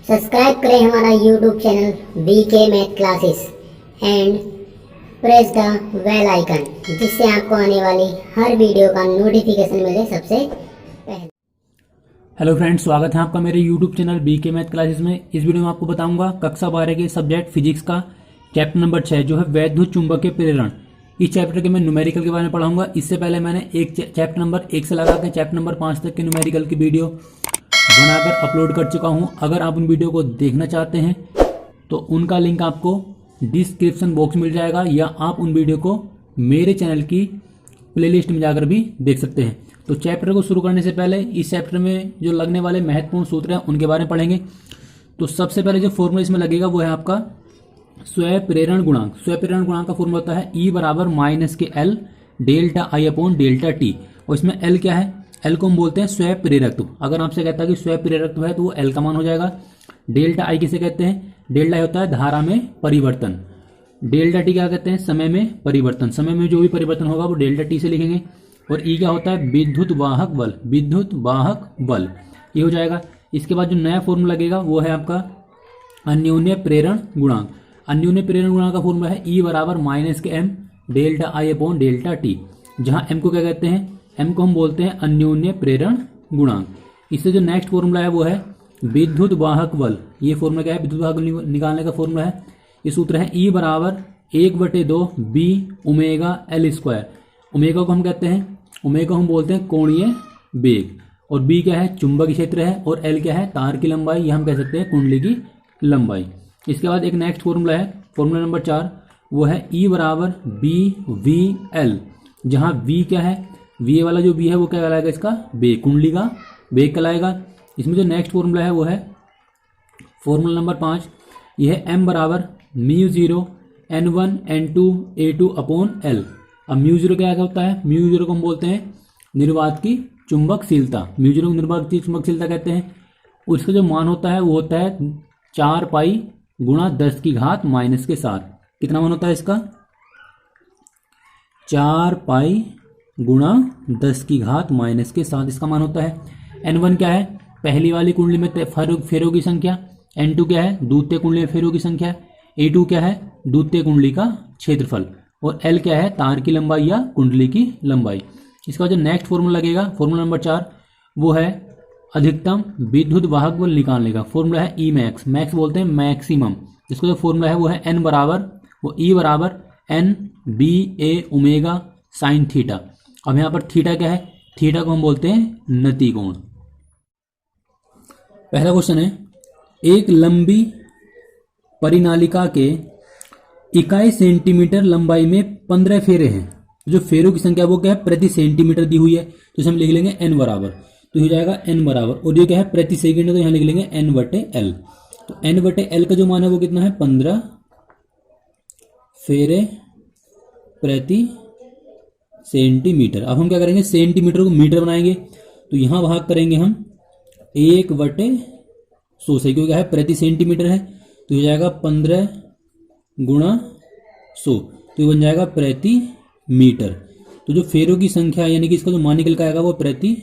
Subscribe करें हमारा YouTube channel VK math classes and press the bell icon, जिससे आपको आने वाली हर वीडियो का नोटिफिकेशन मिले सबसे पहले। हेलो फ्रेंड्स, स्वागत है आपका मेरे YouTube channel VK math classes में। इस वीडियो में आपको बताऊंगा कक्षा 12 के सब्जेक्ट फिजिक्स का चैप्टर नंबर 6 जो है वैद्युत चुंबकीय प्रेरण। इस चैप्टर के मैं न्यूमेरिकल के बारे में पढ़ाऊंगा। इससे पहले मैंने एक चैप्टर नंबर 1 से लगा के चैप्टर नंबर 5 तक के न्यूमेरिकल की वीडियो बनाकर अपलोड कर चुका हूं। अगर आप उन वीडियो को देखना चाहते हैं तो उनका लिंक आपको डिस्क्रिप्शन बॉक्स मिल जाएगा, या आप उन वीडियो को मेरे चैनल की प्लेलिस्ट में जाकर भी देख सकते हैं। तो चैप्टर को शुरू करने से पहले इस चैप्टर में जो लगने वाले महत्वपूर्ण सूत्र हैं उनके बारे में पढ़ेंगे। तो सबसे पहले जो फॉर्मूला इसमें लगेगा वो है आपका स्वयं प्रेरण गुणांक। स्वयं प्रेरण गुणांक का फॉर्मूला होता है E बराबर माइनस के L delta I upon delta T. और इसमें L क्या है? L को हम बोलते हैं स्वयं प्रेरकत्व। अगर आपसे कहता है कि स्वयं प्रेरकत्व है तो वो L का मान हो जाएगा। डेल्टा I किसे कहते हैं? डेल्टा I होता है धारा में परिवर्तन। डेल्टा टी क्या कहते हैं? समय में परिवर्तन। समय में जो भी परिवर्तन होगा वो डेल्टा टी से लिखेंगे। और ई क्या होता है? विद्युत वाहक बल। विद्युत वाहक बल ये हो जाएगा। इसके बाद जो नया फॉर्मूला लगेगा वो है आपका अन्योन्य प्रेरण गुणांक। अन्योन्य प्रेरण गुणांक का फॉर्मूला है E बराबर माइनस के M delta I upon delta T, जहां M को क्या कहते हैं? M को हम बोलते हैं अन्योन्य प्रेरण गुणांक। इससे जो नेक्स्ट फॉर्मूला है वो है विद्युत वाहक बल। ये फॉर्मूला क्या है? विद्युत वाहक बल निकालने का फॉर्मूला है। ये सूत्र है E बराबर 1/2 B omega L square. Omega को हम कहते हैं, ओमेगा को हम बोलते हैं कोणीय वेग, और B क्या है? चुंबकीय क्षेत्र है, और L क्या है? तार की लंबाई, या हम कह सकते हैं कुंडली की लंबाई। इसके बाद एक नेक्स्ट फॉर्मूला है, फॉर्मूला नंबर 4, वो है E बराबर BVL, जहां V क्या है? V वाला जो V है वो क्या कहलाएगा? इसका वेग, कुंडली का वेग कहलाएगा। इसमें जो नेक्स्ट फॉर्मूला है वो है फॉर्मूला नंबर 5, यह है M बराबर μ0 N1 N2 A2 upon L। अब μ0 क्या होता है? μ0 को हम बोलते हैं निर्वात की चुंबकशीलता। μ0 को निर्वात की चुंबकशीलता कहते हैं। उसका जो मान होता है वो होता है 4 पाई गुणा 10 की घात माइनस के 7। कितना मान होता है इसका? 4 पाई गुणा 10 की घात माइनस के 7 इसका मान होता है। N1 क्या है? पहली वाली कुंडली में फेरों की संख्या। N2 क्या है? द्वितीय कुंडली में फेरों की संख्या। A2 क्या है? द्वितीय कुंडली का क्षेत्रफल। और L क्या है? तार की लंबाई या कुंडली की लंबाई। इसका जो नेक्स्ट फॉर्मूला लगेगा, फॉर्मूला नंबर 4, वो है अधिकतम विद्युत वाहक बल निकालने का। फॉर्मूला है E मैक्स। मैक्स बोलते हैं मैक्सिमम। इसका जो फॉर्मूला है वो है N बराबर, वो E बराबर N BA omega sine theta. अब यहाँ पर थीटा क्या है? थीटा को हम बोलते हैं नति कोण। पहला क्वेश्चन है, एक लंबी परिनालिका के इकाई सेंटीमीटर लंबाई में 15 फेरे हैं। जो फेरों की संख्या वो क्या है? प्रति सेंटीमीटर दी हुई है, तो इसे हम लिख लेंगे N बराबर, तो हो जाएगा N बराबर। और ये क्या है? प्रति सेकंड है, तो यहाँ लिख लेंगे N/L। तो N/L का जो मान है वो कितना है? 15 फेरे प्रति सेंटीमीटर। अब हम क्या करेंगे? सेंटीमीटर को मीटर बनाएंगे, तो यहाँ भाग करेंगे हम 1/100 से, क्योंकि क्या है? प्रति सेंटीमीटर है, तो हो जाएगा 15 गुणा 100, तो ये बन जाएगा प्रति मीटर। तो जो फेरों की संख्या यानी कि इसका जो मान निकल का आएगा वो प्रति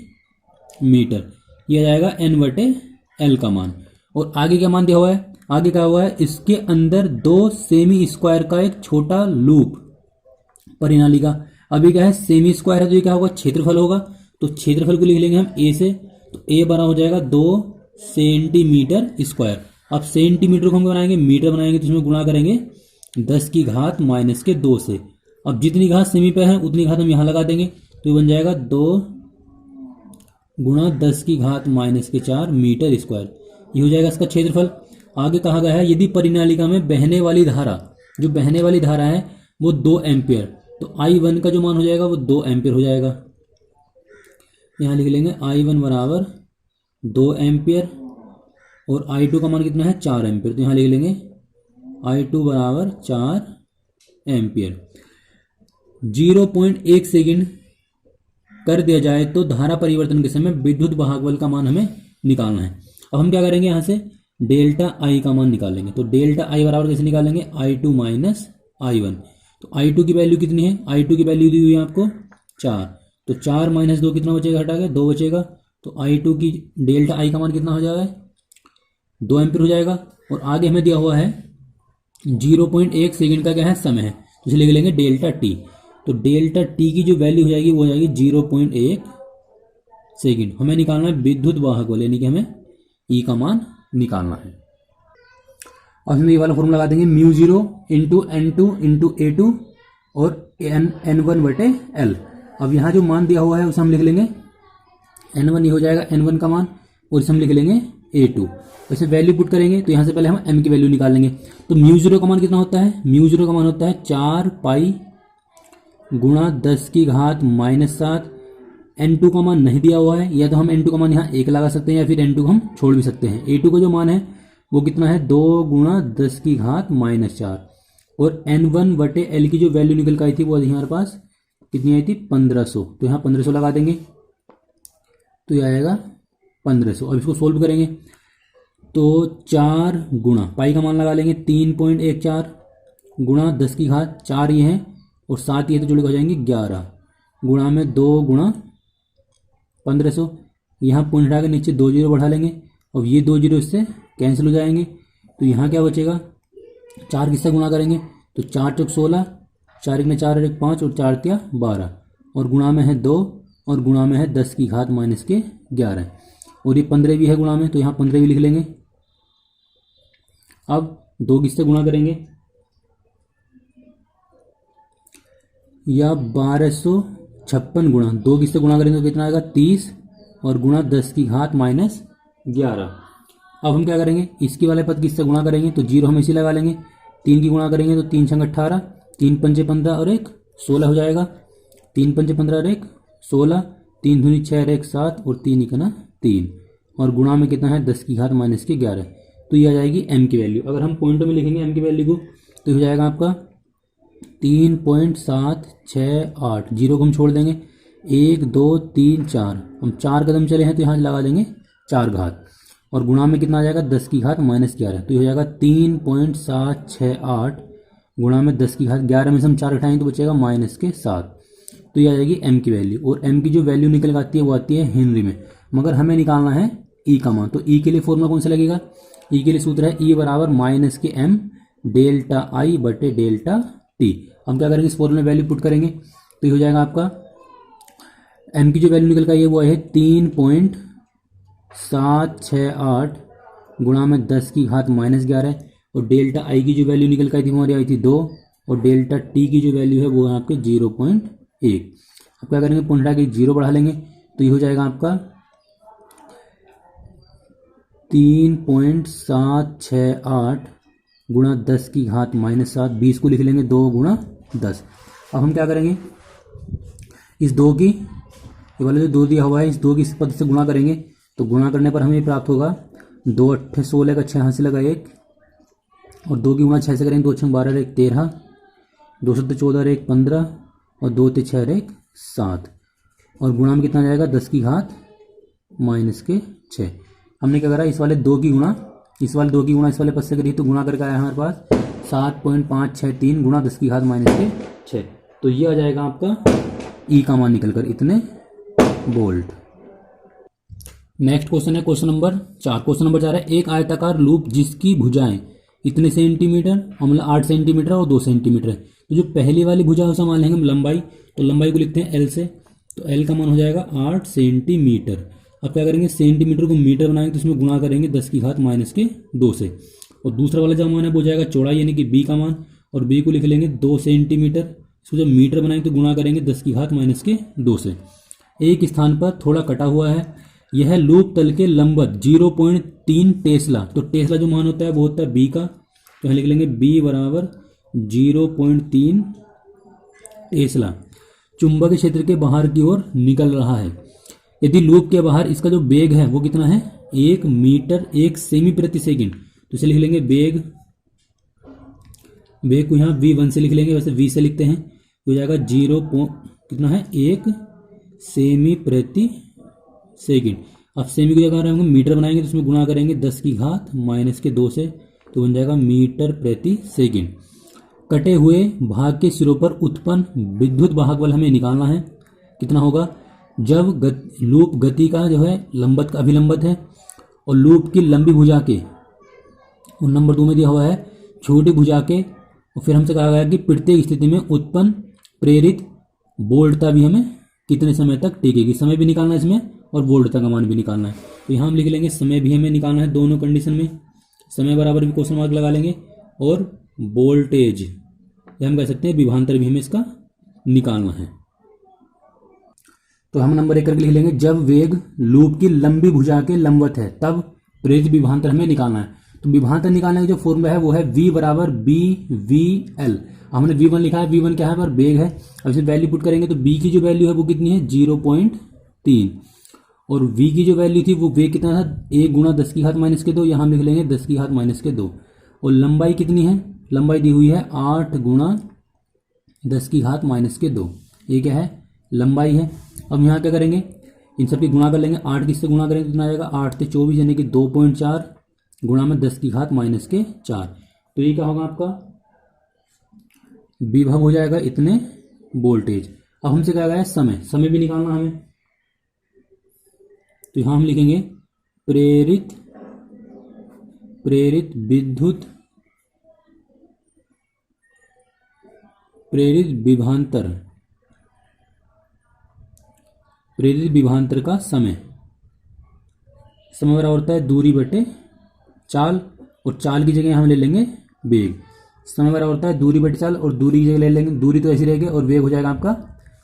मीटर, ये आ जाएगा N/L का मान। और आगे क्या मान दिया हुआ है? आगे क्या हुआ है? इसके अंदर 2 सेमी स्क्वायर का एक छोटा लूप परिनालिका। अभी क्या है? सेमी स्क्वायर है, तो ये क्या होगा? क्षेत्रफल होगा। तो क्षेत्रफल को लिख लेंगे हम A से, तो A बराबर हो जाएगा 2 सेंटीमीटर स्क्वायर। अब सेंटीमीटर को हम बनाएंगे मीटर बनाएंगे, तो इसमें गुणा करेंगे 10 की घात माइनस के 2 से। अब जितनी घात सेमी पे है उतनी घात हम यहाँ लगा देंगे, तो ये बन जाएगा 2 गुणा 10 की घात माइनस के 4 मीटर स्क्वायर। ये हो जाएगा इसका क्षेत्रफल। आगे कहा गया है यदि परिनालिका में बहने वाली धारा, जो बहने वाली धारा है वो 2 एम्पियर, तो I1 का जो मान हो जाएगा वो 2 एम्पियर हो जाएगा। यहाँ लिख लेंगे I1 बराबर 2 एम्पियर, और I2 का मान कितना है? 4 एम्पियर, तो यहाँ लिख लेंगे I2 बराबर 4 एम्पियर। 0.1 सेकेंड कर दिया जाए तो धारा परिवर्तन के समय विद्युत वाहक बल का मान हमें निकालना है। अब हम क्या करेंगे? यहाँ से डेल्टा I का मान निकालेंगे। तो डेल्टा I बराबर कैसे निकालेंगे? I2 minus I1। तो I2 की वैल्यू कितनी है? I2 की वैल्यू दी हुई है आपको 4, तो 4 माइनस 2 कितना बचेगा? हटा के 2 बचेगा। तो I2 की डेल्टा I का मान कितना हो जाएगा? 2 एम्पीयर हो जाएगा। और आगे हमें दिया हुआ है 0.1 सेकंड का क्या है समय है, तो इसे लिख लेंगे डेल्टा टी। तो डेल्टा टी की जो वैल्यू हो जाएगी वो हो जाएगी 0.1 सेकंड। हमें निकालना है विद्युत वाहक बल, यानी कि हमें ई का मान निकालना है। अब हम ये वाला फॉर्मूला लगा देंगे mu 0 into N2 into A2 और N1 बटे L। अब यहाँ जो मान दिया हुआ है उसे हम लिख लेंगे N1, ये हो जाएगा N1 का मान, और इसे हम लिख लेंगे A2। वैसे वैल्यू पुट करेंगे तो यहाँ से पहले हम M की वैल्यू निकाल लेंगे। तो म्यू 0 का मान कितना होता है, म्यू 0 का मान होता है 4 पाई गुणा 10 की घात -7। N2 का मान नहीं दिया हुआ है, या तो हम N2 का मान यहाँ 1 लगा सकते हैं या फिर N2 को हम छोड़ भी सकते हैं। A2 का जो मान है वो कितना है 2 गुणा 10 की घात -4। और N1 बटे L की जो वैल्यू निकल कर आई थी वो हमारे पास कितनी आई थी 1500, तो यहाँ 1500 लगा देंगे तो ये आएगा 1500। अब इसको सोल्व करेंगे तो 4 गुणा पाई का मान लगा लेंगे 3.14 गुणा 10 की घात 4 ये है और 7 ये तो जुड़ हो जाएंगे 11 गुणा में 2 गुणा 1500। यहाँ पॉइंट हटा के नीचे 2 जीरो बढ़ा लेंगे। अब ये 2 जीरो इससे कैंसिल हो जाएंगे, तो यहाँ क्या बचेगा 4 किससे गुणा करेंगे तो 4 चौक 16, 4 एक में 4 और 1 5 और 4 तिया 12 और गुणा में है 2 और गुणा में है 10 की घात -11 और ये 15 भी है गुणा में, तो यहाँ 15 भी लिख लेंगे। अब 2 किससे गुणा करेंगे या 1256 गुणा 2 किससे गुणा करेंगे तो कितना आएगा 30 और गुणा 10 की घात -11। अब हम क्या करेंगे इसकी वाले पद किससे गुणा करेंगे तो 0 हम इसी लगा लेंगे। 3 की गुणा करेंगे तो 3 छंग 18, 3 पंचे 15 और 1 16 हो जाएगा। 3 पंचे 15 और 1 16, 3 दूनी 6 और 1 7 और 3 इकना 3 और गुणा में कितना है 10 की घात -11। तो ये आ जाएगी m की वैल्यू। अगर हम पॉइंटों में लिखेंगे m की वैल्यू को तो हो जाएगा आपका 3.768। 0 को हम छोड़ देंगे 1 2 3 4, हम 4 कदम चले हैं तो यहाँ लगा देंगे 4 घात और गुणा में कितना आ जाएगा 10 की घात -11। तो ये हो जाएगा 3.768 गुणा में 10 की घात 11 में से हम 4 घटाएंगे तो बचेगा -7। तो ये आ जाएगी m की वैल्यू। और m की जो वैल्यू निकल आती है वो आती है हेनरी में, मगर हमें निकालना है e का मान। तो e के लिए फॉर्मूला कौन सा लगेगा, e के लिए सूत्र है e बराबर -m डेल्टा i बटे डेल्टा t। हम क्या करेंगे इस फॉर्मूले में वैल्यू पुट करेंगे तो ये हो जाएगा आपका m की जो वैल्यू निकल कर आई है वो है 3.768 गुणा में 10 की घात -11 और डेल्टा i की जो वैल्यू निकल कर आई थी हमारी आई थी 2 और डेल्टा t की जो वैल्यू है वो है आपके 0.1। अब क्या करेंगे पॉइंट हटा के 0 बढ़ा लेंगे तो ये हो जाएगा आपका 3.768 गुणा 10 की घात -7। 20 को लिख लेंगे 2 गुणा 10। अब हम क्या करेंगे इस 2 की ये वाला जो 2 दिया हुआ है इस 2 की इस पद से गुणा करेंगे तो गुणा करने पर हमें प्राप्त होगा 2 8 16 का 6 यहाँ से लगा 1 और 2 की गुणा 6 से करेंगे 2 6 12 1 13, 2 7 14 1 15 और 2 3 6 1 7 और गुणा में कितना जाएगा 10 की घात -6। हमने क्या करा इस वाले 2 की गुणा इस वाले 2 की गुणा इस वाले पद से करी तो गुणा करके आया हमारे पास 7.563 गुणा 10 की घात -6। तो ये आ जाएगा आपका ई का मान निकलकर इतने वोल्ट। नेक्स्ट क्वेश्चन है क्वेश्चन नंबर 4। क्वेश्चन नंबर 4 है एक आयताकार लूप जिसकी भुजाएं इतने सेंटीमीटर और मतलब 8 सेंटीमीटर और 2 सेंटीमीटर है। तो जो पहली वाली भुजा उसे मान लेंगे हम लंबाई, तो लंबाई को लिखते हैं L से, तो L का मान हो जाएगा 8 सेंटीमीटर। अब क्या करेंगे सेंटीमीटर को मीटर बनाएंगे तो इसमें गुणा करेंगे 10 की घात -2 से और दूसरा वाला जो मान है वो हो जाएगा चौड़ाई यानी कि B का मान और B को लिख लेंगे 2 सेंटीमीटर। इसको जब मीटर बनाएंगे तो गुणा करेंगे 10 की घात -2 से। एक स्थान पर थोड़ा कटा हुआ है, यह लूप तल के लंबवत 0.3 टेस्ला, तो टेस्ला जो मान होता है वो होता है B का, तो यहाँ लिख लेंगे B बराबर 0.3 टेस्ला चुंबकीय क्षेत्र के बाहर की ओर निकल रहा है। यदि लूप के बाहर इसका जो वेग है वो कितना है 1 मीटर 1 सेमी प्रति सेकंड, तो इसे लिख लेंगे वेग को यहाँ V1 से लिख लेंगे, वैसे V से लिखते हैं तो हो जाएगा 0 कितना है 1 सेमी प्रति सेकंड। अब सेमी की जगह हम मीटर बनाएंगे तो इसमें गुणा करेंगे 10 की घात -2 से, तो बन जाएगा मीटर प्रति सेकंड। कटे हुए भाग के सिरों पर उत्पन्न विद्युत वाहक बल हमें निकालना है। कितना होगा जब लूप गति का जो है लंबत का अभिलंबत है और लूप की लंबी भुजा के और नंबर 2 में दिया हुआ है छोटी भुजा के, और फिर हमसे कहा गया कि प्रत्येक स्थिति में उत्पन्न प्रेरित वोल्टता भी हमें कितने समय तक टिकेगी। समय भी निकालना है इसमें और वोल्टता का मान भी निकालना है। तो यहाँ हम लिख लेंगे समय भी हमें निकालना है दोनों कंडीशन में, समय बराबर भी क्वेश्चन मार्क लगा लेंगे, और वोल्टेज या हम कह सकते हैं विभवांतर भी हमें इसका निकालना है। तो हम नंबर 1 करके लिख लेंगे, जब वेग लूप की लंबी भुजा के लंबवत है तब प्रेरित विभवांतर हमें निकालना है। तो विभवांतर निकालने का जो फॉर्मूला है वो है V बराबर बी वी एल। हमने V1 लिखा है, V1 क्या है पर वेग है। अब इसे वैल्यू पुट करेंगे तो B की जो वैल्यू है वो कितनी है 0.3, और V की जो वैल्यू थी वो वेग कितना था 1 गुणा 10 की घात माइनस के 2, यहाँ हम लिख लेंगे 10 की घात माइनस के 2। और लंबाई कितनी है, लंबाई दी हुई है 8 गुणा 10 की घात माइनस के 2, ये क्या है लंबाई है। अब यहाँ क्या करेंगे, इन सब की गुणा कर लेंगे, 8 किससे गुणा करेंगे तो कितना आएगा 8 से 24 यानी कि 2.4 गुणा में 10 की घात माइनस के 4। तो ये क्या होगा आपका विभव हो जाएगा इतने वोल्टेज। अब हमसे क्या गया समय, समय भी निकालना हमें। तो यहाँ हम लिखेंगे प्रेरित विद्युत प्रेरित विभवांतर का समय बराबर होता है दूरी बटे चाल, और चाल की जगह हम ले लेंगे वेग। समय बराबर होता है दूरी बटे चाल, और दूरी की जगह ले लेंगे, दूरी तो ऐसी रहेगी, और वेग हो जाएगा आपका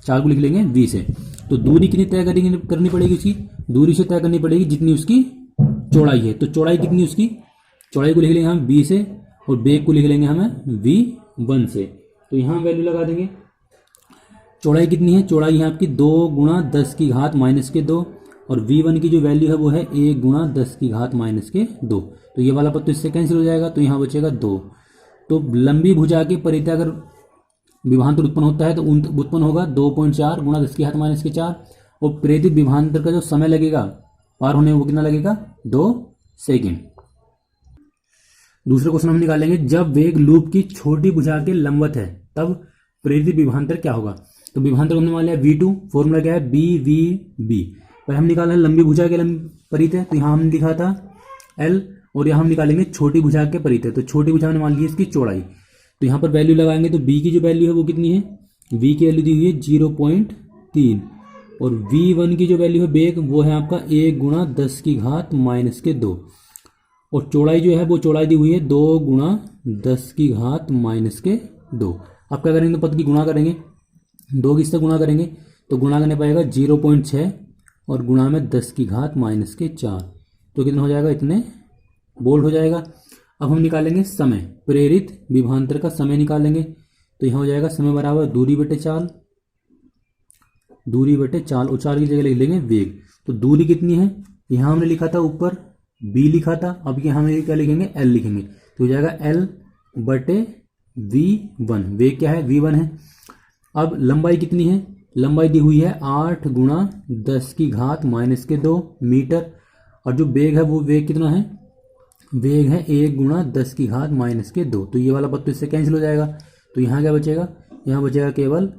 चाल को लिख लेंगे v से। तो दूरी कितनी तय करनी पड़ेगी उसकी, दूरी से तय करनी पड़ेगी जितनी उसकी चौड़ाई है। तो चौड़ाई कितनी उसकी, चौड़ाई को लिख लेंगे हम v से, और वेग को लिख लेंगे हमें v1 से। तो यहाँ वैल्यू लगा देंगे। चौड़ाई कितनी है, चौड़ाई है आपकी 2 गुणा 10 की घात माइनस के 2, और V1 की जो वैल्यू है वो है 1 गुणा 10 की घात माइनस के 2। तो ये वाला पद तो इससे कैंसिल हो जाएगा, तो यहाँ बचेगा 2। तो लंबी भुजा के परितः अगर विभवांतर उत्पन्न होता है तो उत्पन्न होगा 2.4 गुणा 10 की घात माइनस के 4, और प्रेरित विभवांतर का जो समय लगेगा पार होने में वो कितना लगेगा 2 सेकेंड। दूसरे क्वेश्चन हम निकालेंगे, जब वेग लूप की छोटी भुजा के लंबवत है तब प्रेरित विभवांतर क्या होगा। तो विभवांतर हमने मान लिया V2, फॉर्मूला क्या है BVB। पर हम निकाल रहे हैं लंबी भुजा के परितः, तो यहाँ हमने लिखा था L, और यहाँ हम निकालेंगे छोटी भुजा के परितः। तो छोटी भुजा ने मान ली इसकी चौड़ाई, तो यहाँ पर वैल्यू लगाएंगे तो B की जो वैल्यू है वो कितनी है, V की वैल्यू दी हुई है 0.3, और V1 की जो वैल्यू है वेग वो है आपका 1 गुणा 10 की घात माइनस के 2, और चौड़ाई जो है वो चौड़ाई दी हुई है 2 गुणा 10 की घात माइनस के 2। अब क्या करेंगे, पद की गुणा करेंगे, 2 किससे गुणा करेंगे तो गुणा करने पाएगा 0.6 और गुणा में 10 की घात माइनस के 4, तो कितना हो जाएगा इतने वोल्ट हो जाएगा। अब हम निकालेंगे समय, प्रेरित विभवांतर का समय निकालेंगे। तो यहाँ हो जाएगा समय बराबर दूरी बटे चाल, और चाल की जगह लिख लेंगे वेग। तो दूरी कितनी है, यहाँ हमने लिखा था ऊपर b लिखा था, अब यहाँ हम क्या लिखेंगे l लिखेंगे, तो हो जाएगा l बटे v1। वेग क्या है v1 है। अब लंबाई कितनी है, लंबाई दी हुई है 8 गुणा 10 की घात माइनस के 2 मीटर, और जो वेग है वो वेग कितना है, वेग है 1 गुणा 10 की घात माइनस के 2। तो ये वाला पद तो इससे कैंसिल हो जाएगा, तो यहाँ क्या बचेगा, यहाँ बचेगा केवल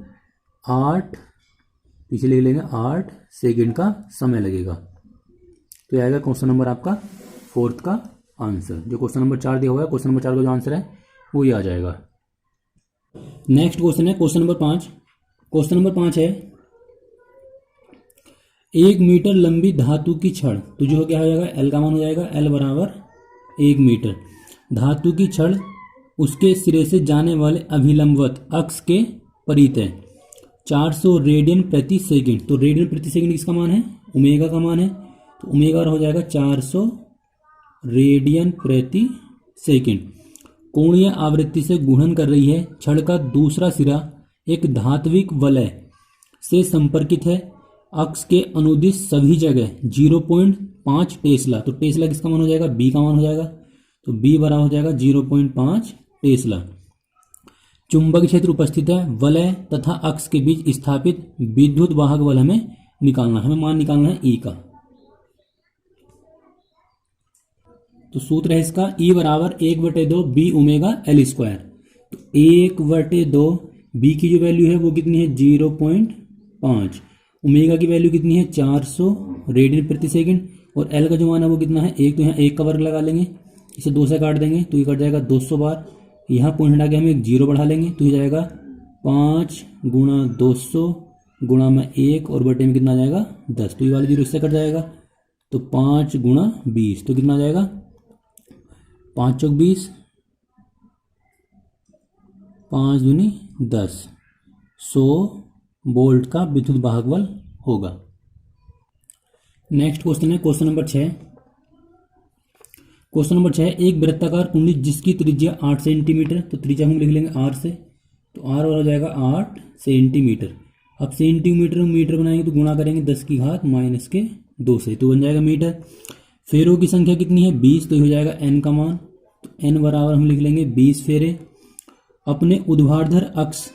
8, पीछे लिख लेंगे 8 सेकेंड का समय लगेगा। तो ये आएगा क्वेश्चन नंबर आपका 4th का आंसर। जो क्वेश्चन नंबर 4 दिया हुआ है, क्वेश्चन नंबर 4 का जो आंसर है वो ये आ जाएगा। नेक्स्ट क्वेश्चन है क्वेश्चन नंबर 5। क्वेश्चन नंबर 5 है, 1 मीटर लंबी धातु की छड़, तो जो क्या हो जाएगा L का मान हो जाएगा L बराबर 1 मीटर। धातु की छड़ उसके सिरे से जाने वाले अभिलंबवत अक्ष के परितः 400 रेडियन प्रति सेकंड। तो रेडियन प्रति सेकंड किसका मान है, ओमेगा का मान है, तो ओमेगा हो जाएगा 400 रेडियन प्रति सेकंड कोणीय आवृत्ति से गुणन कर रही है। छड़ का दूसरा सिरा एक धात्विक वलय से संपर्कित है। अक्ष के अनुदिश सभी जगह 0.5 टेस्ला, तो टेस्ला किसका मान हो जाएगा, बी का मान हो जाएगा, तो बी बराबर हो जाएगा 0.5 टेस्ला। चुंबक क्षेत्र उपस्थित है। वलय तथा अक्ष के बीच स्थापित विद्युत वाहक बल हमें निकालना है, हमें मान निकालना है ई का। तो सूत्र है इसका ई बराबर 1/2 बी ओमेगा एल स्क्वायर। तो 1/2 बी की जो वैल्यू है वो कितनी है 0.5, ओमेगा की वैल्यू कितनी है 400 रेडियन प्रति सेकंड, और एल का जो मान है वो कितना है 1, तो यहाँ 1 का वर्ग लगा लेंगे, इसे 2 से काट देंगे तो ये कट जाएगा 200 बार। यहाँ पॉइंट हटा के हम एक 0 बढ़ा लेंगे तो ये जाएगा 5 गुणा 200 गुणा में 1 और बटे में कितना आ जाएगा 10, तो ये वाला 0 इससे कट जाएगा। तो 5 गुणा 20 तो कितना आ जाएगा 5 चौक 20, 5 दूनी 10, 100 वोल्ट का विद्युत वाहक बल होगा। नेक्स्ट क्वेश्चन है क्वेश्चन नंबर 6। क्वेश्चन नंबर 6, एक वृत्ताकार कुंडली जिसकी त्रिज्या 8 सेंटीमीटर, तो त्रिज्या हम लिख लेंगे r से, तो r हो जाएगा 8 सेंटीमीटर। अब सेंटीमीटर में मीटर बनाएंगे तो गुणा करेंगे 10 की घात माइनस के 2 से, तो बन जाएगा मीटर। फेरों की संख्या कितनी है 20, तो ये हो जाएगा n का मान, तो n बराबर हम लिख लेंगे 20 फेरे। अपने ऊर्ध्वाधर अक्ष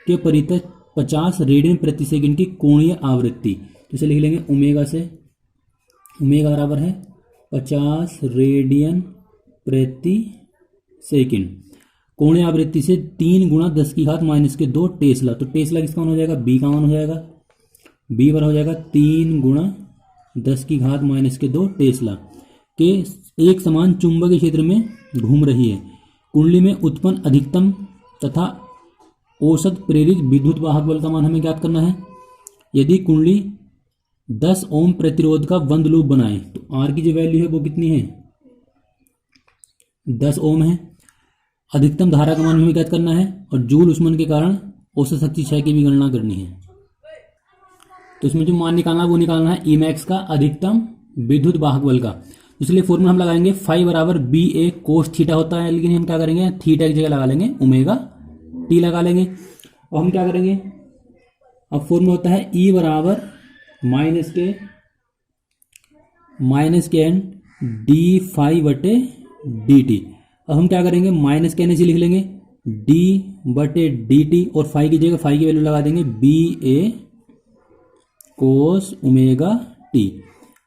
के परितः 50 रेडियन प्रति सेकंड की कोणीय आवृत्ति, तो इसे लिख लेंगे ओमेगा से, ओमेगा बराबर है 50 रेडियन प्रति सेकंड। कोणीय आवृत्ति से 3 गुणा 10 की घात माइनस के 2 टेस्ला, तो टेस्ला किसका मान हो जाएगा बी का मान हो जाएगा, बी बराबर हो जाएगा 3 गुणा 10 की घात माइनस के 2 टेस्ला के एक समान चुंबकीय क्षेत्र में घूम रही है। कुंडली में उत्पन्न अधिकतम तथा औसत प्रेरित विद्युत वाहक बल का मान हमें ज्ञात करना है। यदि कुंडली 10 ओम प्रतिरोध का बंद लूप बनाए तो आर की जो वैल्यू है वो कितनी है 10 ओम है। अधिकतम धारा का मान हमें ज्ञात करना है और जूल उष्मन के कारण औसत शक्ति क्षय की भी गणना करनी है। तो इसमें जो मान निकालना है वो निकालना है ई मैक्स का, अधिकतम विद्युत वाहक बल का। इसलिए फॉर्मूला हम लगाएंगे फाई बराबर बी ए कोस थीटा होता है, लेकिन हम क्या करेंगे थीटा की जगह लगा लेंगे ओमेगा टी लगा लेंगे। और हम क्या करेंगे, अब फॉर्मूला होता है ई बराबर माइनस के एन डी फाई बटे डी टी। अब हम क्या करेंगे माइनस के एन से लिख लेंगे डी बटे डी टी और फाई की जगह फाई की वैल्यू लगा देंगे बी ए कोस ओमेगा टी।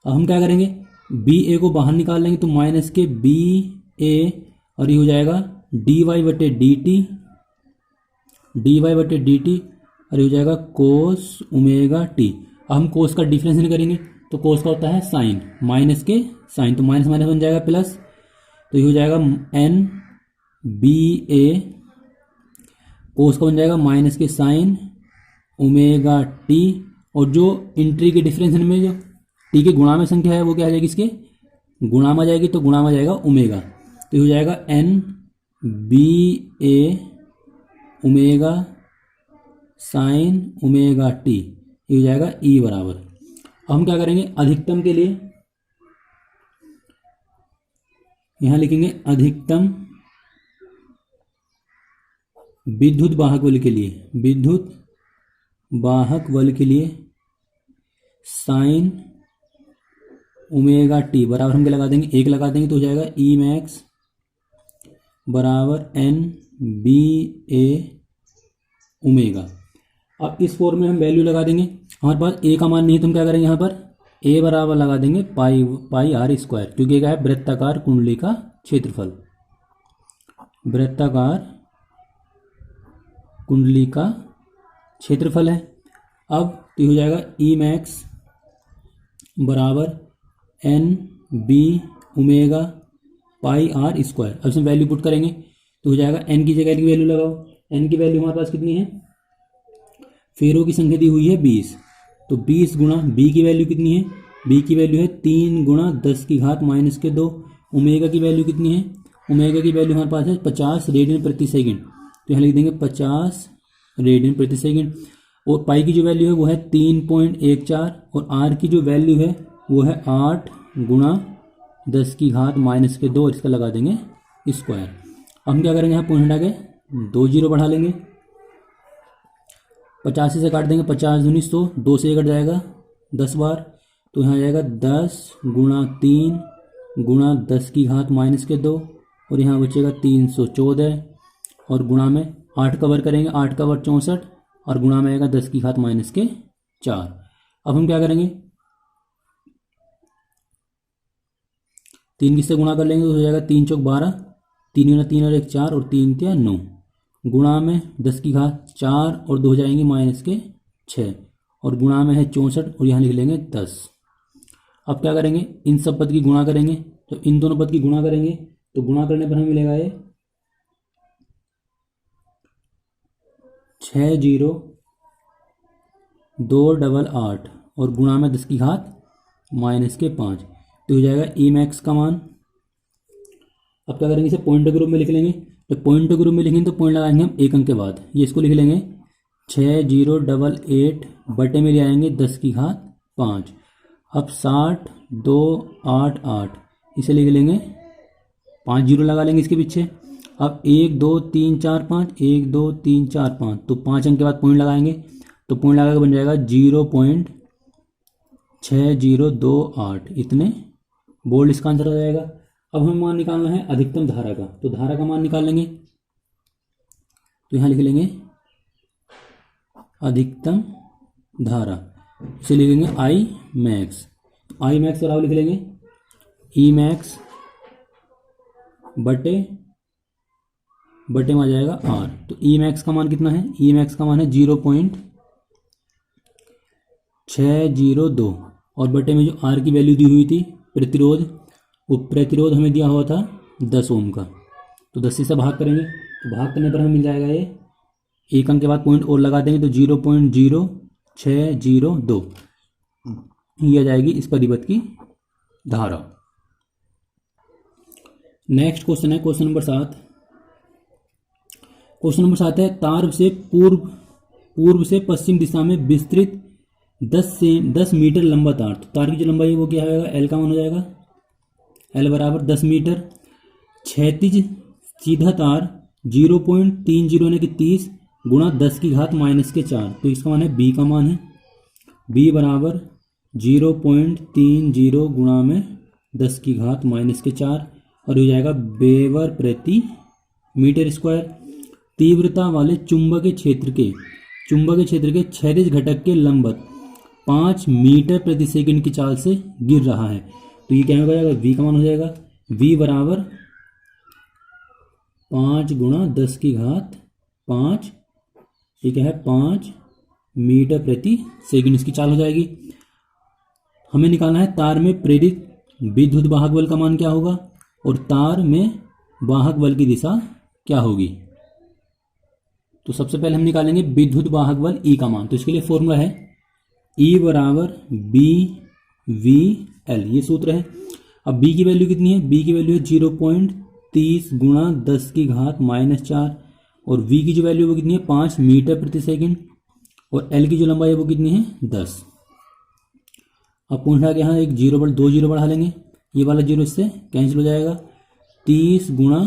अब हम क्या करेंगे बी ए को बाहर निकाल लेंगे तो माइनस के बी ए और ये हो जाएगा डी वाई बटे डी टी, डी वाई बटे डी टी और ये हो जाएगा कोस ओमेगा टी। अब हम कोस का डिफरेंशिएट करेंगे तो कोस का होता है साइन, माइनस के साइन, तो माइनस माइनस बन जाएगा प्लस, तो ये हो जाएगा एन बी ए कोस का बन जाएगा माइनस के साइन ओमेगा टी और जो इंट्री के डिफरेंशिएट में जो टी के गुणा में संख्या है वो क्या आ जाएगी इसके गुणा में जाएगी, तो गुणा में जाएगा ओमेगा, तो ये हो जाएगा एन बी ए ओमेगा साइन ओमेगा टी, ये हो जाएगा ई बराबर। अब हम क्या करेंगे अधिकतम के लिए यहां लिखेंगे अधिकतम विद्युत वाहक बल के लिए, विद्युत वाहक बल के लिए साइन ओमेगा टी बराबर हम क्या लगा देंगे 1 लगा देंगे, तो हो जाएगा ई मैक्स बराबर एन बी ए ओमेगा। अब इस फॉर्म में हम वैल्यू लगा देंगे, हमारे पास ए का मान नहीं है तो हम क्या करेंगे यहाँ पर ए बराबर लगा देंगे पाई आर स्क्वायर, क्योंकि क्या है वृत्ताकार कुंडली का क्षेत्रफल, वृत्ताकार कुंडली का क्षेत्रफल है। अब तो हो जाएगा ई मैक्स बराबर N B omega pi R square. अब इसमें वैल्यू पुट करेंगे तो हो जाएगा एन की जगह की वैल्यू लगाओ, एन की वैल्यू हमारे पास कितनी है, फेरों की संख्या दी हुई है 20, तो 20 गुणा बी की वैल्यू कितनी है, बी की वैल्यू है 3 गुणा 10 की घात माइनस के 2। ओमेगा की वैल्यू कितनी है, ओमेगा की वैल्यू हमारे पास है 50 रेडियन प्रति सेकंड, तो यहाँ लिख देंगे 50 रेडियन प्रति सेकंड। और पाई की जो वैल्यू है वो है 3.14 और आर की जो वैल्यू है वो है 8 गुणा 10 की घात माइनस के 2 और इसका लगा देंगे स्क्वायर। अब हम क्या करेंगे यहाँ पॉइंट हटा के 2 जीरो बढ़ा लेंगे, 85 से काट देंगे, 50 दूनी 100, 2 से कट जाएगा 10 बार, तो यहाँ जाएगा 10 गुणा 3 गुणा 10 की घात माइनस के 2 और यहाँ बचेगा 314 और गुणा में 8 कवर करेंगे, 8 कवर 64 और गुणा में आएगा 10 की घात माइनस के 4। अब हम क्या करेंगे 3 किससे गुणा कर लेंगे तो हो जाएगा 3 चौक 12, 3 गुना 3 और 1 4 और 3 तिया 9, गुणा में 10 की घात 4 और 2 हो जाएंगे माइनस के 6 और गुणा में है 64 और यहाँ लिख लेंगे 10। अब क्या करेंगे इन सब पद की गुणा करेंगे, तो इन दोनों पद की गुणा करेंगे तो गुणा करने पर हमें मिलेगा ये 60288 और गुणा में 10 की घात -5, तो हो जाएगा ई मैक्स का मान। अब क्या करेंगे, इसे पॉइंट के रूप में लिख लेंगे। तो पॉइंट के रूप में लिखेंगे तो पॉइंट लगाएंगे हम एक अंक के बाद, ये इसको लिख लेंगे 6088 बटे में ले आएंगे 10 की घात 5। अब 60288 इसे लिख लेंगे, 5 जीरो लगा लेंगे इसके पीछे। अब 1 2 3 4 5, 1 2 3 4 5, तो 5 अंक के बाद पॉइंट लगाएंगे, तो पॉइंट लगा के बन जाएगा 0.6028, इतने बोल्ड इसका आंसर हो जाएगा। अब हमें मान निकालना है अधिकतम धारा का, तो धारा का मान निकाल लेंगे। तो यहाँ लिख लेंगे अधिकतम धारा, इसे लिखेंगे आई मैक्स। आई मैक्स बराबर लिख लेंगे ई मैक्स बटे में आ जाएगा आर। तो ई मैक्स का मान कितना है, ई मैक्स का मान है 0.602 और बटे में जो आर की वैल्यू दी हुई थी प्रतिरोध, वो प्रतिरोध हमें दिया हुआ था 10 ओम का, तो 10 से भाग करेंगे, तो भाग करने पर हमें मिल जाएगा ये एक अंक के बाद पॉइंट और लगा देंगे तो 0.0602 ये आ जाएगी इस परिपथ की धारा। नेक्स्ट क्वेश्चन है क्वेश्चन नंबर 7। क्वेश्चन नंबर 7 है तार से पूर्व से पश्चिम दिशा में विस्तृत 10 मीटर लंबा तार। तो तार की जो लंबाई है वो क्या होगा, एल का मान हो जाएगा, एल बराबर 10 मीटर। क्षैतिज सीधा तार 0.30 यानी कि 30 गुणा 10 की घात -4, तो इसका मान है बी का मान है, बी बराबर 0.30 गुणा में 10 की घात -4 और हो जाएगा वेबर प्रति मीटर स्क्वायर। तीव्रता वाले चुंबकीय क्षेत्र के क्षैतिज घटक के लंबवत 5 मीटर प्रति सेकंड की चाल से गिर रहा है, तो ये क्या हो जाएगा, v का मान हो जाएगा v बराबर 5 गुणा 10 की घात 5, ये क्या है 5 मीटर प्रति सेकंड इसकी चाल हो जाएगी। हमें निकालना है तार में प्रेरित विद्युत वाहक बल का मान क्या होगा और तार में वाहक बल की दिशा क्या होगी। तो सबसे पहले हम निकालेंगे विद्युत वाहक बल E का मान, तो इसके लिए फॉर्मूला है E बराबर BVL, ये सूत्र है। अब B की वैल्यू कितनी है, B की वैल्यू है 0.30 गुणा 10 की घात -4 और V की जो वैल्यू है वो कितनी है 5 मीटर प्रति सेकंड और L की जो लंबाई है वो कितनी है 10। अब पूछा कि यहाँ एक 2 जीरो बढ़ा लेंगे, ये वाला 0 इससे कैंसिल हो जाएगा। 30 गुणा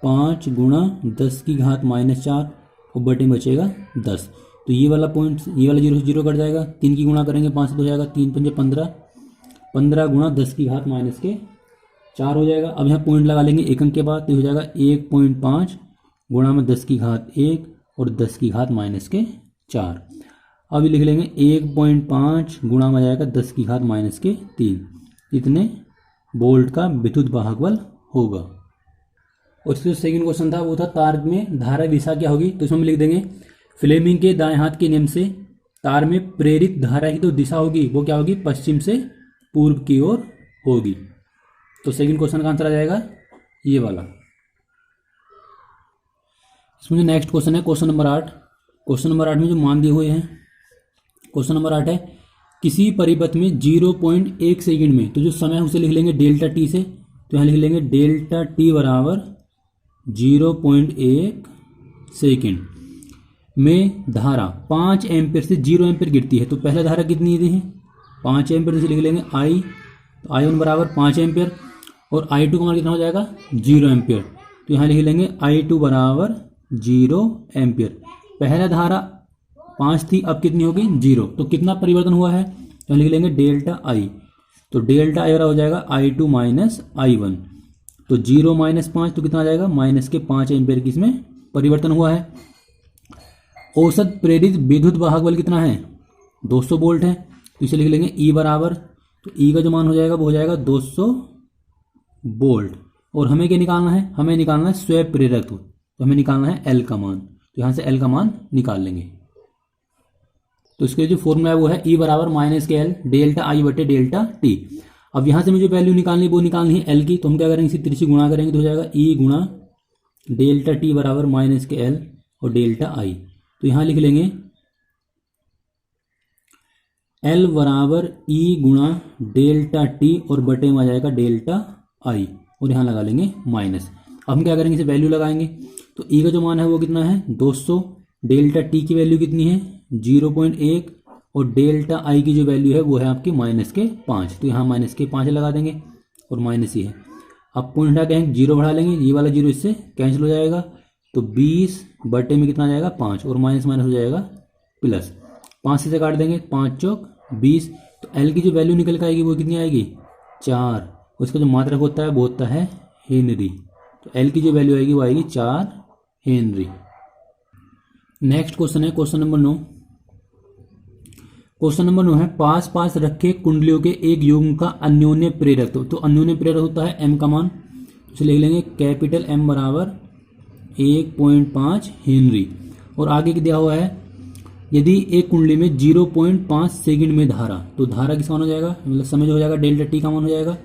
5 गुणा 10 की घात -4 और बटे में बचेगा 10, तो ये वाला पॉइंट, ये वाला 0 से 0 कट जाएगा। 3 की गुणा करेंगे 5 से हो जाएगा 3 पंजे 15, 15 गुणा 10 की घात -4 हो जाएगा। अब यहाँ पॉइंट लगा लेंगे एक अंक के बाद, तो हो जाएगा 1.5 गुणा में 10 की घात 1 और 10 की घात -4। अब लिख लेंगे 1.5 गुणा में जाएगा 10 की घात -3, इतने वोल्ट का विद्युत वाहक बल होगा। और इसका जो सेकंड क्वेश्चन था वो था तार में धारा दिशा क्या होगी, तो इसमें हम लिख देंगे फ्लेमिंग के दाएं हाथ के नियम से तार में प्रेरित धारा की जो दिशा होगी वो क्या होगी, पश्चिम से पूर्व की ओर होगी। तो सेकंड क्वेश्चन का आंसर आ जाएगा ये वाला। इसमें जो नेक्स्ट क्वेश्चन है क्वेश्चन नंबर 8। क्वेश्चन नंबर 8 में जो मान दिए हुए हैं, क्वेश्चन नंबर 8 है किसी परिपथ में 0.1 सेकंड में, तो जो समय है उसे लिख लेंगे डेल्टा टी से, तो यहाँ लिख लेंगे डेल्टा टी बराबर 0.1 सेकंड में धारा 5 एम्पियर से 0 एम्पियर गिरती है। तो पहला धारा कितनी दी है 5 एम्पियर, से लिख लेंगे आई, तो आई 1 बराबर 5 एम्पियर और आई 2 का मान कितना हो जाएगा 0 एम्पियर, तो यहाँ लिख लेंगे आई 2 बराबर 0 एम्पियर। पहला धारा 5 थी, अब कितनी होगी 0, तो कितना परिवर्तन हुआ है, तो लिख लेंगे डेल्टा आई, तो डेल्टा आई हो जाएगा I2 माइनस I1, तो 0 माइनस 5 तो कितना आ जाएगा -5 एम्पियर की इसमें परिवर्तन हुआ है। औसत प्रेरित विद्युत वाहक बल कितना है 200 वोल्ट है, तो इसे लिख लेंगे E बराबर, तो E का जो मान हो जाएगा वो हो जाएगा 200 वोल्ट। और हमें क्या निकालना है, हमें निकालना है स्व प्रेरकत्व, तो हमें निकालना है L का मान, तो यहाँ से L का मान निकाल लेंगे। तो इसके जो फॉर्मूला है वो है E बराबर -L डेल्टा I बटे डेल्टा T। अब यहाँ से मुझे वैल्यू निकालनी वो निकालनी है एल की, तो हम क्या करेंगे, इसी तरह से गुणा करेंगे तो हो जाएगा ई गुणा डेल्टा टी बराबर माइनस के एल और डेल्टा आई। तो यहाँ लिख लेंगे एल बराबर ई गुणा डेल्टा टी और बटे में आ जाएगा डेल्टा आई और यहाँ लगा लेंगे माइनस। अब हम क्या करेंगे, इसे वैल्यू लगाएंगे। तो ई का जो मान है वो कितना है 200, डेल्टा टी की वैल्यू कितनी है 0.1 और डेल्टा आई की जो वैल्यू है वो है आपकी -5। तो यहाँ -5 लगा देंगे और माइनस ही है। अब पॉइंट हटा के 0 बढ़ा लेंगे, ये वाला 0 इससे कैंसिल हो जाएगा। तो 20 बटे में कितना आ जाएगा 5 और माइनस माइनस हो जाएगा प्लस। 5 से काट देंगे, 5 चौक 20। तो एल की जो वैल्यू निकल के आएगी वो कितनी आएगी 4। उसका जो मात्रक होता है वो होता है हेनरी। तो एल की जो वैल्यू आएगी वो आएगी 4 हेनरी। नेक्स्ट क्वेश्चन है क्वेश्चन नंबर 9। क्वेश्चन नंबर 9 है पास पास रखे कुंडलियों के एक युग्म का अन्योन्य प्रेरक। तो अन्योन्य प्रेरक होता है एम का मान, तो लिख लेंगे कैपिटल एम बराबर 1.5 हेनरी। और आगे दिया हुआ है यदि एक कुंडली में 0.5 सेकंड में धारा, तो धारा किस मान हो जाएगा, मतलब समय जो हो जाएगा डेल्टा टी का मान हो जाएगा।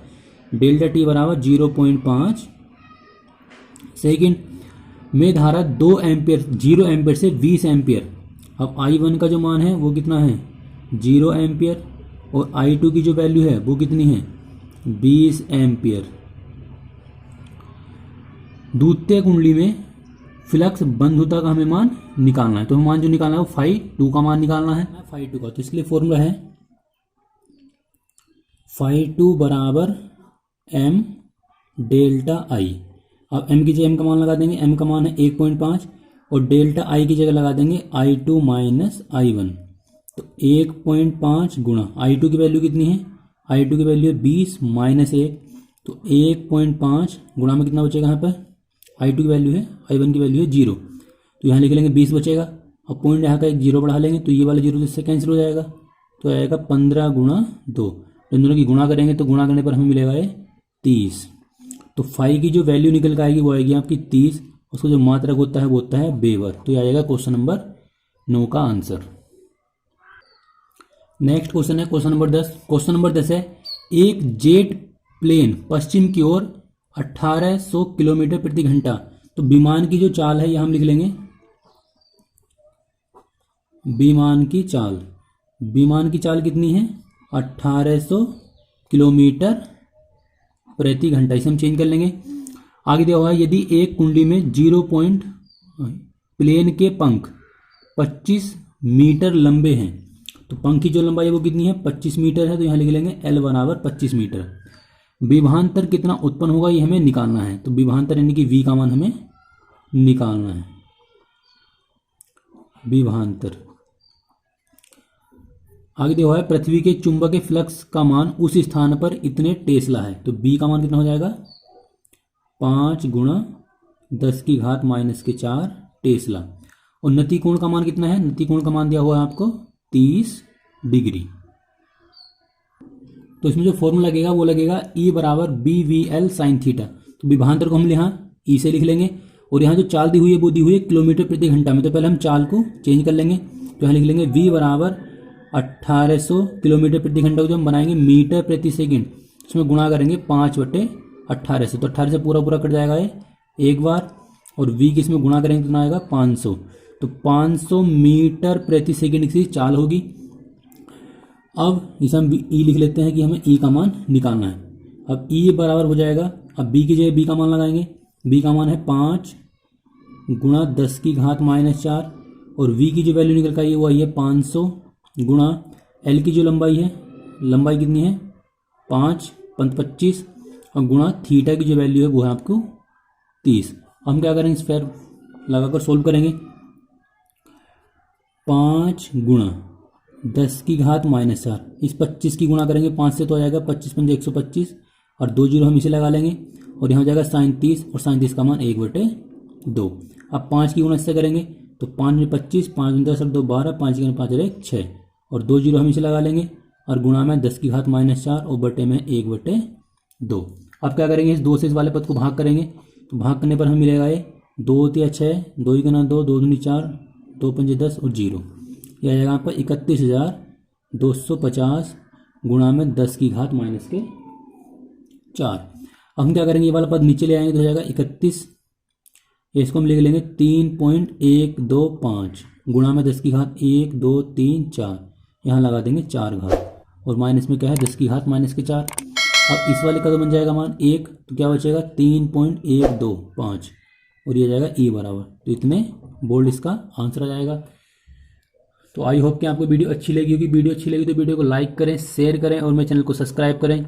डेल्टा टी बराबर 0.5 सेकंड में धारा 2 एम्पियर, 0 एम्पियर से 20 एम्पियर। अब I1 का जो मान है वो कितना है 0 एम्पियर और I2 की जो वैल्यू है वो कितनी है 20 एम्पियर। द्वितीय कुंडली में फ्लक्स बंधुता का हमें मान निकालना है। तो मान जो निकालना है वो φ2 का मान निकालना है, φ2 का। तो इसके लिए फॉर्मूला है φ2 बराबर m डेल्टा आई। अब m की जगह m का मान लगा देंगे, m का मान है 1.5 और डेल्टा i की जगह लगा देंगे I2 माइनस I1। तो 1.5 गुणा I2 की वैल्यू कितनी है, I2 की वैल्यू है 20 माइनस 1। तो 1.5 गुणा में कितना बचेगा, यहाँ पर I2 की वैल्यू है, I1 की वैल्यू है 0। तो यहाँ लिख लेंगे 20 बचेगा। अब पॉइंट यहाँ का एक 0 बढ़ा लेंगे तो ये वाला 0 इससे कैंसिल हो जाएगा। तो आएगा 15 गुणा 2। इन दोनों की गुणा करेंगे तो गुणा करने पर हमें मिलेगा ये 30। तो फाई की जो वैल्यू निकल के आएगी वो आएगी आपकी 30। उसका जो मात्रक होता है वो होता है वेबर। तो ये आएगा क्वेश्चन नंबर 9 का आंसर। नेक्स्ट क्वेश्चन है क्वेश्चन नंबर 10। क्वेश्चन नंबर 10 है एक जेट प्लेन पश्चिम की ओर 1800 किलोमीटर प्रति घंटा। तो विमान की जो चाल है ये हम लिख लेंगे विमान की चाल। विमान की चाल कितनी है 1800 किलोमीटर प्रति घंटा, इसे हम चेंज कर लेंगे। आगे दिया हुआ है यदि एक कुंडली में 0 पॉइंट प्लेन के पंख 25 मीटर लंबे हैं, तो पंख की जो लंबाई है वो कितनी है 25 मीटर है। तो यहाँ लिख लेंगे एल बराबर 25 मीटर। विभवांतर कितना उत्पन्न होगा ये हमें निकालना है। तो विभवांतर यानी कि वी का मान हमें निकालना है। विभवांतर आगे दिया हुआ है पृथ्वी के चुंबकीय फ्लक्स का मान उस स्थान पर इतने टेस्ला है। तो बी का मान कितना हो जाएगा 5 गुणा 10⁻⁻⁴ टेस्ला। और नतिकोण का मान कितना है, नतिकोण का मान दिया हुआ है आपको 30 डिग्री। तो इसमें जो फॉर्मूला लगेगा वो लगेगा E बराबर BVL sin थीटा। तो विभवांतर को हम यहाँ E से लिख लेंगे और यहाँ जो चाल दी हुई है वो दी हुई है किलोमीटर प्रति घंटा में। तो पहले हम चाल को चेंज कर लेंगे। तो यहाँ लिख लेंगे V बराबर 1800 किलोमीटर प्रति घंटा को जो हम बनाएंगे मीटर प्रति सेकंड, उसमें गुणा करेंगे 5/1800। तो 18 से पूरा पूरा कट जाएगा ये एक बार, और V की इसमें गुणा करेंगे कितना आएगा 500। तो 500 मीटर प्रति सेकंड की चाल होगी। अब इसे हम E लिख लेते हैं कि हमें E का मान निकालना है। अब E बराबर हो जाएगा, अब B की जगह B का मान लगाएंगे। B का मान है 5 गुणा 10⁻⁻⁴ और V की जो वैल्यू निकल कर आई है वो आई है 500 गुणा L की जो लंबाई है, लंबाई कितनी है 5 25 और गुणा थीटा की जो वैल्यू है वो है आपको 30। हम क्या करेंगे, इस पर लगाकर सोल्व करेंगे। 5 गुणा 10⁻⁻⁴ इस 25 की गुणा करेंगे 5 से तो आ जाएगा 25 × 125 और 2 जीरो हम इसे लगा लेंगे और यहाँ हो जाएगा sin 30 और sin 30 का मान 1/2। अब 5 की गुणा इससे करेंगे तो 5 में 25, 5 में 10 और 2 12, 5 की 5 1 6 और 2 जीरो हम इसे लगा लेंगे और गुणा में 10⁻⁻⁴ और बटे में 1/2। अब क्या करेंगे, इस 2 से इस वाले पद को भाग करेंगे। तो भाग करने पर हमें मिलेगा ये 2 × 6, 2 × 2, 2 × 4, 2 × 5 10 और 0। यह आ जाएगा आपका 31,250 गुणा में 10⁻⁻⁴। 4। अब हम क्या करेंगे, ये वाला पद नीचे ले आएंगे तो हो जाएगा 31। इसको हम लिख लेंगे 3.125 गुणा में 10 की घात 1 2 3 4, यहाँ लगा देंगे 4 घात, और माइनस में क्या है 10 की घात माइनस के 4। अब इस वाले का तो बन जाएगा मान 1, तो क्या बचेगा 3.125, और ये जाएगा ई बराबर, तो इतने बोल्ड इसका आंसर आ जाएगा। तो आई होप कि आपको वीडियो अच्छी लगी होगी। वीडियो अच्छी लगी तो वीडियो को लाइक करें, शेयर करें और मेरे चैनल को सब्सक्राइब करें।